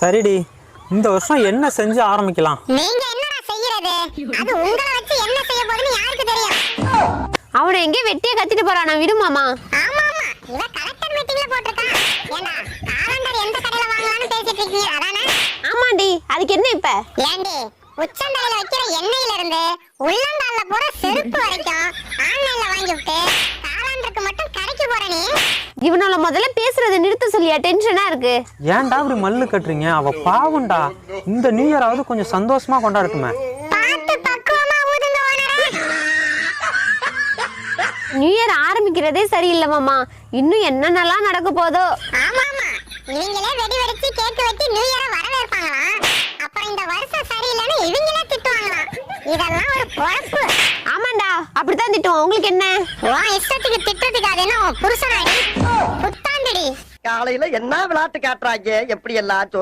சரிடி, இந்த வருஷம் என்ன செஞ்சு ஆரம்பிக்கலாம்? நீங்க என்னடா செய்யறது? அது உங்களை வச்சு என்ன செய்ய போகுதுன்னு யாருக்கு தெரியும்? அவனை எங்கே வெட்டியே கத்திட்டு போறானா? விடுமாமா. ஆமா ஆமா, இவ கலெக்டர் மீட்டிங்ல போட்டிருக்கான். ஏண்டா காலண்டர் எந்த கடையில வாங்கலாம்னு பேசிட்டு இருக்கீங்க அதானே? ஆமாண்டி, அதுக்கு என்ன இப்ப? ஏண்டி உச்சந்தலையில வைக்கிற எண்ணெயில இருந்து உள்ளங்கால்ல போற செருப்பு வரைக்கும் ஆன்லைன்ல வாங்கி விட்டு காலண்டருக்கு மட்டும் கடைக்கு போற நீ? இவனால முதல்ல பேசுறதை நிறுத்த சொல்லியா? டென்ஷனா இருக்கு. ஏன்டா இப்படி மல்லு கட்டுறீங்க? அவ பாவம்டா. இந்த நியூ இயராவது கொஞ்சம் சந்தோஷமா கொண்டாடட்டுமே. பார்த்து பக்குவமா ஊதுங்க ஓனரே. நியூ இயர் ஆரம்பிக்கிறதே சரியில்லை மாமா. இன்னும் என்னென்னலாம் நடக்க போதோ. ஆமா ஆமா, இவங்களே வெடி வெடிச்சு கேக் வெட்டி நியூ இயரை வரவேற்பாங்களாம். அப்புறம் இந்த வருஷம் சரியில்லைன்னு இவங்களே திட்டுவாங்களாம். இதெல்லாம் ஒரு பொழப்பு. ஆமாண்டா, அப்படித்தான் திட்டுவோம். உங்களுக்கு என்ன? உன் இஷ்டத்துக்கு திட்டத்துக்கு அது என்ன புருஷனாடி? புத்தாண்டுடி. காலையில என்ன விளையாட்டு காட்டுறாங்க எப்படி எல்லாம்